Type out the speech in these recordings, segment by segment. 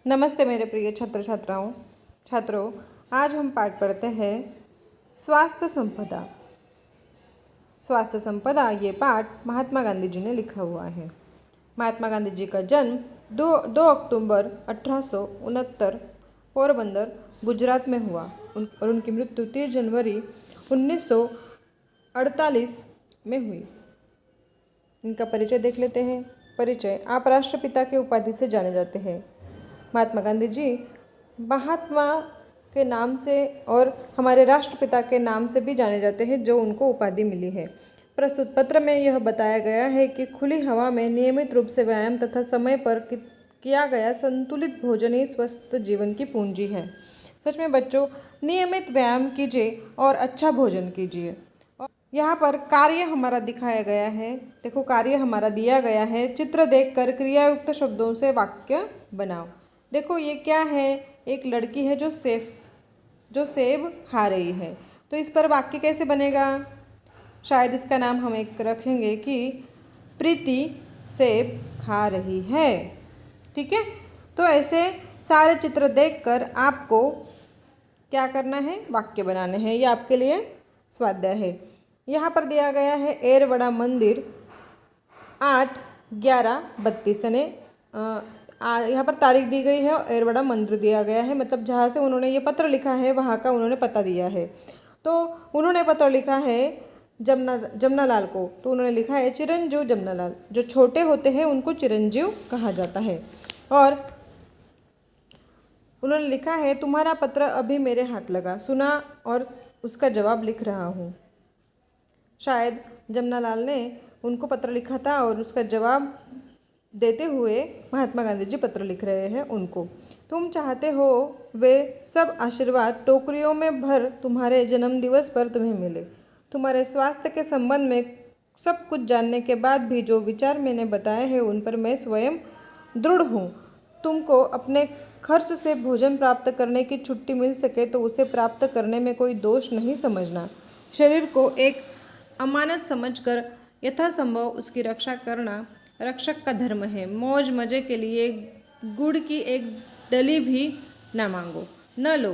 नमस्ते मेरे प्रिय छात्रों। आज हम पाठ पढ़ते हैं स्वास्थ्य संपदा। स्वास्थ्य संपदा ये पाठ महात्मा गांधी जी ने लिखा हुआ है। महात्मा गांधी जी का जन्म 2 अक्टूबर 1869 पोरबंदर गुजरात में हुआ और उनकी मृत्यु 30 जनवरी 1948 में हुई। इनका परिचय देख लेते हैं। परिचय: आप राष्ट्रपिता के उपाधि से जाने जाते हैं। महात्मा गांधी जी महात्मा के नाम से और हमारे राष्ट्रपिता के नाम से भी जाने जाते हैं, जो उनको उपाधि मिली है। प्रस्तुत पत्र में यह बताया गया है कि खुली हवा में नियमित रूप से व्यायाम तथा समय पर किया गया संतुलित भोजन ही स्वस्थ जीवन की पूंजी है। सच में बच्चों, नियमित व्यायाम कीजिए और अच्छा भोजन कीजिए। यहाँ पर कार्य हमारा दिखाया गया है। देखो, कार्य हमारा दिया गया है। चित्र देखकर क्रियायुक्त शब्दों से वाक्य बनाओ। देखो, ये क्या है? एक लड़की है जो सेब खा रही है। तो इस पर वाक्य कैसे बनेगा? शायद इसका नाम हम एक रखेंगे कि प्रीति सेब खा रही है। ठीक है, तो ऐसे सारे चित्र देखकर आपको क्या करना है? वाक्य बनाने हैं। ये आपके लिए स्वाध्याय है। यहाँ पर दिया गया है एरवड़ा मंदिर 8/11/32 यानी यहाँ पर तारीख दी गई है और एरवड़ा मंदिर दिया गया है, मतलब जहाँ से उन्होंने ये पत्र लिखा है वहाँ का उन्होंने पता दिया है। तो उन्होंने पत्र लिखा है जमनालाल को, तो उन्होंने लिखा है चिरंजीव जमनालाल। जो छोटे होते हैं उनको चिरंजीव कहा जाता है। और उन्होंने लिखा है तुम्हारा पत्र अभी मेरे हाथ लगा, सुना और उसका जवाब लिख रहा हूँ। शायद जमनालाल ने उनको पत्र लिखा था और उसका जवाब देते हुए महात्मा गांधी जी पत्र लिख रहे हैं उनको। तुम चाहते हो वे सब आशीर्वाद टोकरियों में भर तुम्हारे जन्मदिवस पर तुम्हें मिले। तुम्हारे स्वास्थ्य के संबंध में सब कुछ जानने के बाद भी जो विचार मैंने बताए हैं उन पर मैं स्वयं दृढ़ हूँ। तुमको अपने खर्च से भोजन प्राप्त करने की छुट्टी मिल सके तो उसे प्राप्त करने में कोई दोष नहीं समझना। शरीर को एक अमानत समझकर यथासंभव उसकी रक्षा करना रक्षक का धर्म है। मौज मजे के लिए गुड़ की एक डली भी ना मांगो, न लो,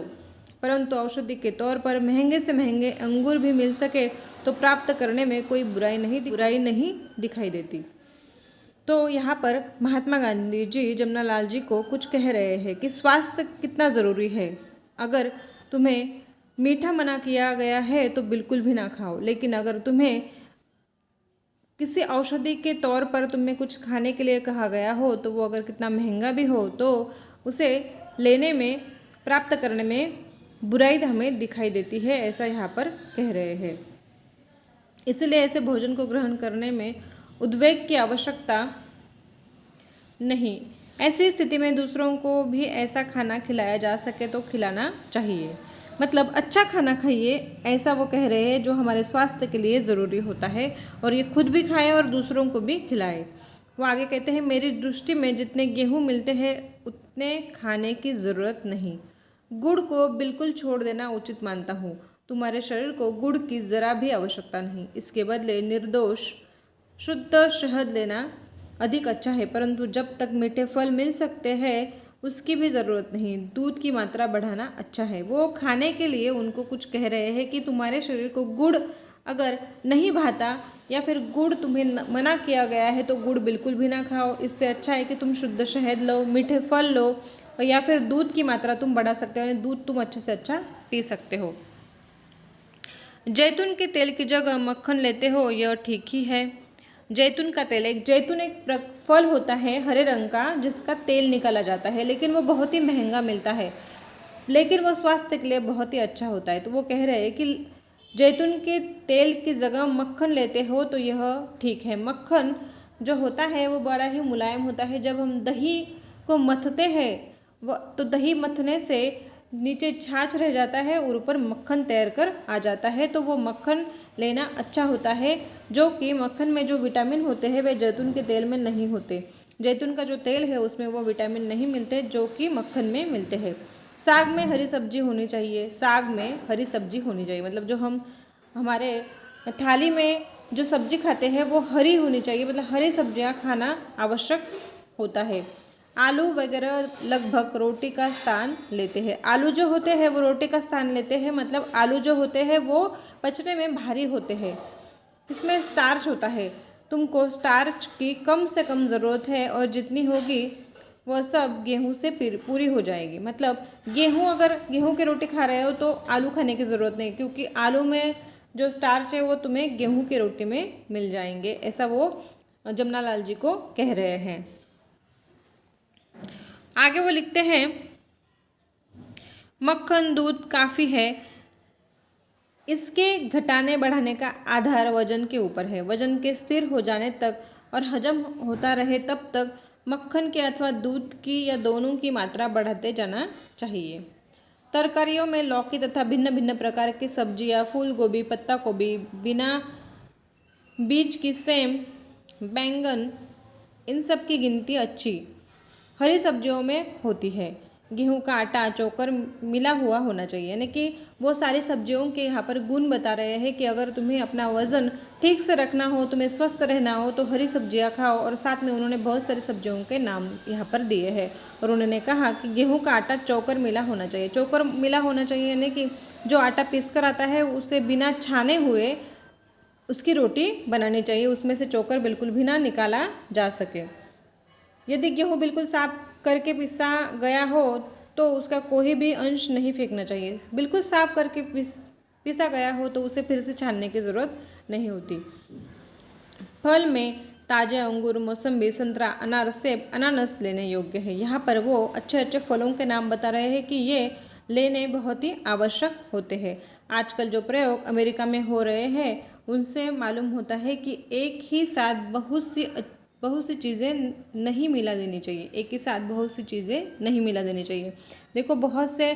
परंतु औषधि के तौर पर महंगे से महंगे अंगूर भी मिल सके तो प्राप्त करने में कोई बुराई नहीं दिखाई देती। तो यहाँ पर महात्मा गांधी जी जमनालाल जी को कुछ कह रहे हैं कि स्वास्थ्य कितना ज़रूरी है। अगर तुम्हें मीठा मना किया गया है तो बिल्कुल भी ना खाओ, लेकिन अगर तुम्हें किसी औषधि के तौर पर तुम्हें कुछ खाने के लिए कहा गया हो तो वो अगर कितना महंगा भी हो तो उसे लेने में प्राप्त करने में बुराई हमें दिखाई देती है, ऐसा यहाँ पर कह रहे हैं। इसलिए ऐसे भोजन को ग्रहण करने में उद्वेग की आवश्यकता नहीं। ऐसी स्थिति में दूसरों को भी ऐसा खाना खिलाया जा सके तो खिलाना चाहिए। मतलब अच्छा खाना खाइए, ऐसा वो कह रहे हैं, जो हमारे स्वास्थ्य के लिए ज़रूरी होता है और ये खुद भी खाएं और दूसरों को भी खिलाएं। वो आगे कहते हैं मेरी दृष्टि में जितने गेहूँ मिलते हैं उतने खाने की ज़रूरत नहीं। गुड़ को बिल्कुल छोड़ देना उचित मानता हूँ। तुम्हारे शरीर को गुड़ की ज़रा भी आवश्यकता नहीं। इसके बदले निर्दोष शुद्ध शहद लेना अधिक अच्छा है, परंतु जब तक मीठे फल मिल सकते हैं उसकी भी ज़रूरत नहीं। दूध की मात्रा बढ़ाना अच्छा है। वो खाने के लिए उनको कुछ कह रहे हैं कि तुम्हारे शरीर को गुड़ अगर नहीं भाता या फिर गुड़ तुम्हें मना किया गया है तो गुड़ बिल्कुल भी ना खाओ। इससे अच्छा है कि तुम शुद्ध शहद लो, मीठे फल लो, या फिर दूध की मात्रा तुम बढ़ा सकते हो, यानी दूध तुम अच्छे से अच्छा पी सकते हो। जैतून के तेल की जगह मक्खन लेते हो, यह ठीक ही है। जैतून का तेल जैतून एक फल होता है हरे रंग का जिसका तेल निकाला जाता है, लेकिन वो बहुत ही महंगा मिलता है, लेकिन वो स्वास्थ्य के लिए बहुत ही अच्छा होता है। तो वो कह रहे हैं कि जैतून के तेल की जगह मक्खन लेते हो तो यह ठीक है। मक्खन जो होता है वो बड़ा ही मुलायम होता है। जब हम दही को मथते हैं तो दही मथने से नीचे छाछ रह जाता है और ऊपर मक्खन तैर कर आ जाता है, तो वो मक्खन लेना अच्छा होता है। जो कि मक्खन में जो विटामिन होते हैं वे जैतून के तेल में नहीं होते। जैतून का जो तेल है उसमें वो विटामिन नहीं मिलते जो कि मक्खन में मिलते हैं। साग में हरी सब्जी होनी चाहिए। साग में हरी सब्जी होनी चाहिए, मतलब जो हम हमारे थाली में जो सब्जी खाते हैं वो हरी होनी चाहिए, मतलब हरी सब्जियां खाना आवश्यक होता है। आलू वगैरह लगभग रोटी का स्थान लेते हैं। आलू जो होते हैं वो रोटी का स्थान लेते हैं, मतलब आलू जो होते हैं वो पचने में भारी होते हैं। इसमें स्टार्च होता है, तुमको स्टार्च की कम से कम ज़रूरत है और जितनी होगी वह सब गेहूं से पूरी हो जाएगी। मतलब अगर गेहूं की रोटी खा रहे हो तो आलू खाने की ज़रूरत नहीं, क्योंकि आलू में जो स्टार्च है वो तुम्हें गेहूं की रोटी में मिल जाएंगे, ऐसा वो जमनालाल जी को कह रहे हैं। आगे वो लिखते हैं, मक्खन दूध काफ़ी है, इसके घटाने बढ़ाने का आधार वजन के ऊपर है। वजन के स्थिर हो जाने तक और हजम होता रहे तब तक मक्खन के अथवा दूध की या दोनों की मात्रा बढ़ाते जाना चाहिए। तरकारियों में लौकी तथा भिन्न भिन्न प्रकार की सब्जियां, फूल गोभी, पत्ता गोभी, बिना बीज की सेम, बैंगन, इन सब की गिनती अच्छी हरी सब्जियों में होती है। गेहूं का आटा चोकर मिला हुआ होना चाहिए, यानी कि वो सारी सब्जियों के यहाँ पर गुण बता रहे हैं कि अगर तुम्हें अपना वज़न ठीक से रखना हो, तुम्हें स्वस्थ रहना हो तो हरी सब्जियाँ खाओ। और साथ में उन्होंने बहुत सारी सब्जियों के नाम यहाँ पर दिए हैं और उन्होंने कहा कि गेहूं का आटा चोकर मिला होना चाहिए। चोकर मिला होना चाहिए यानी कि जो आटा पीस कर आता है उसे बिना छाने हुए उसकी रोटी बनानी चाहिए, उसमें से चोकर बिल्कुल भी ना निकाला जा सके। यदि गेहूँ बिल्कुल साफ करके पिसा गया हो तो उसका कोई भी अंश नहीं फेंकना चाहिए। बिल्कुल साफ करके पिसा गया हो तो उसे फिर से छानने की ज़रूरत नहीं होती। फल में ताजे अंगूर, मौसम्बी, संतरा, अनार, सेब, अनानास लेने योग्य है। यहाँ पर वो अच्छे अच्छे फलों के नाम बता रहे हैं कि ये लेने बहुत ही आवश्यक होते हैं। आजकल जो प्रयोग अमेरिका में हो रहे हैं उनसे मालूम होता है कि एक ही साथ बहुत सी चीज़ें नहीं मिला देनी चाहिए। एक ही साथ बहुत सी चीज़ें नहीं मिला देनी चाहिए। देखो बहुत से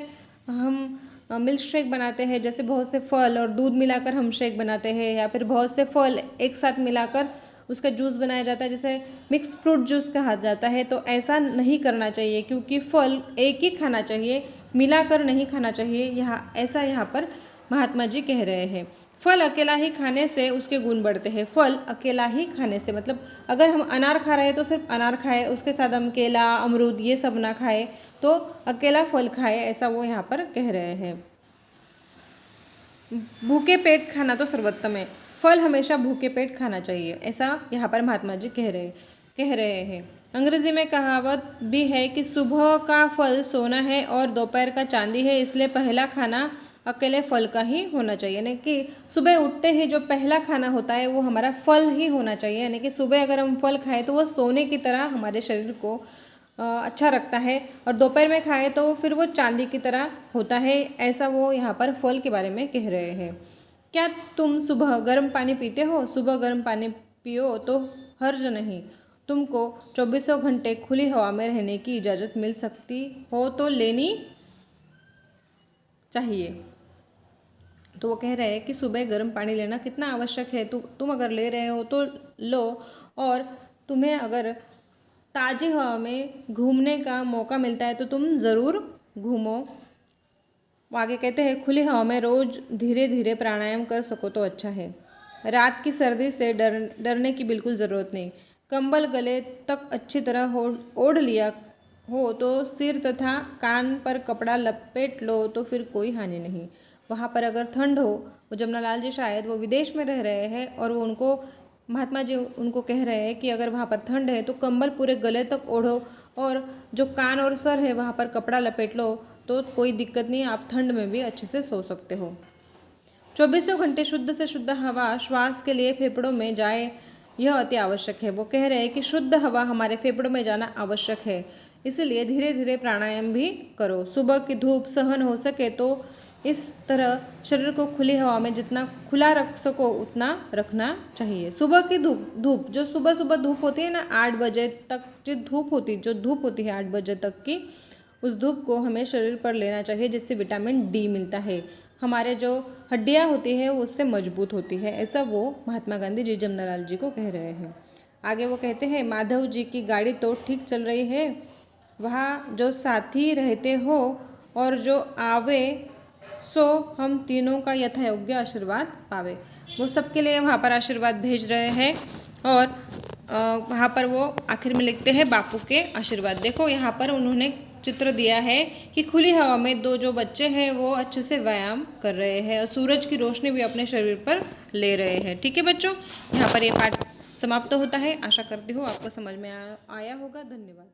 हम मिल्क शेक बनाते हैं, जैसे बहुत से फल और दूध मिलाकर हम शेक बनाते हैं, या फिर बहुत से फल एक साथ मिलाकर उसका जूस बनाया जाता है, जैसे मिक्स फ्रूट जूस कहा जाता है। तो ऐसा नहीं करना चाहिए, क्योंकि फल एक ही खाना चाहिए, मिलाकर नहीं खाना चाहिए। यहाँ पर महात्मा जी कह रहे हैं। फल अकेला ही खाने से उसके गुण बढ़ते हैं। फल अकेला ही खाने से मतलब अगर हम अनार खा रहे हैं तो सिर्फ अनार खाए, उसके साथ हम केला, अमरूद ये सब ना खाए, तो अकेला फल खाए, ऐसा वो यहाँ पर कह रहे हैं। भूखे पेट खाना तो सर्वोत्तम है। फल हमेशा भूखे पेट खाना चाहिए, ऐसा यहाँ पर महात्मा जी कह रहे हैं। अंग्रेजी में कहावत भी है कि सुबह का फल सोना है और दोपहर का चांदी है, इसलिए पहला खाना अकेले फल का ही होना चाहिए। यानी कि सुबह उठते ही जो पहला खाना होता है वो हमारा फल ही होना चाहिए। यानी कि सुबह अगर हम फल खाएं तो वह सोने की तरह हमारे शरीर को अच्छा रखता है, और दोपहर में खाएं तो फिर वो चांदी की तरह होता है, ऐसा वो यहाँ पर फल के बारे में कह रहे हैं। क्या तुम सुबह गर्म पानी पीते हो? सुबह गर्म पानी पियो तो हर्ज नहीं। तुमको 24 घंटे खुली हवा में रहने की इजाज़त मिल सकती हो तो लेनी चाहिए। तो वो कह रहे हैं कि सुबह गर्म पानी लेना कितना आवश्यक है। तुम अगर ले रहे हो तो लो, और तुम्हें अगर ताज़ी हवा में घूमने का मौका मिलता है तो तुम ज़रूर घूमो। वो आगे कहते हैं, खुली हवा में रोज़ धीरे धीरे प्राणायाम कर सको तो अच्छा है। रात की सर्दी से डरने की बिल्कुल ज़रूरत नहीं। कंबल गले तक अच्छी तरह ओढ़ लिया हो तो सिर तथा कान पर कपड़ा लपेट लो तो फिर कोई हानि नहीं। वहाँ पर अगर ठंड हो, वो जमनालाल जी शायद वो विदेश में रह रहे हैं और वो महात्मा जी उनको कह रहे हैं कि अगर वहाँ पर ठंड है तो कंबल पूरे गले तक ओढ़ो, और जो कान और सर है वहाँ पर कपड़ा लपेट लो, तो कोई दिक्कत नहीं, आप ठंड में भी अच्छे से सो सकते हो। 24 घंटे शुद्ध से शुद्ध हवा श्वास के लिए फेफड़ों में जाए, यह अति आवश्यक है। वो कह रहे हैं कि शुद्ध हवा हमारे फेफड़ों में जाना आवश्यक है, इसलिए धीरे धीरे प्राणायाम भी करो। सुबह की धूप सहन हो सके तो इस तरह शरीर को खुली हवा में जितना खुला रख सको उतना रखना चाहिए। सुबह की धूप जो सुबह धूप होती है ना, 8 बजे तक जो धूप होती है 8 बजे तक की, उस धूप को हमें शरीर पर लेना चाहिए, जिससे विटामिन डी मिलता है। हमारे जो हड्डियाँ होती है वो उससे मजबूत होती है, ऐसा वो महात्मा गांधी जी जमनालाल जी को कह रहे हैं। आगे वो कहते हैं, माधव जी की गाड़ी तो ठीक चल रही है, वहाँ जो साथी रहते हो और जो आवे सो हम तीनों का यथायोग्य आशीर्वाद पावे। वो सबके लिए वहाँ पर आशीर्वाद भेज रहे हैं। और वहाँ पर वो आखिर में लिखते हैं बापू के आशीर्वाद। देखो यहाँ पर उन्होंने चित्र दिया है कि खुली हवा में दो जो बच्चे हैं वो अच्छे से व्यायाम कर रहे हैं और सूरज की रोशनी भी अपने शरीर पर ले रहे हैं। ठीक है बच्चों, यहाँ पर ये पाठ समाप्त होता है। आशा करती हूँ आपको समझ में आया होगा। धन्यवाद।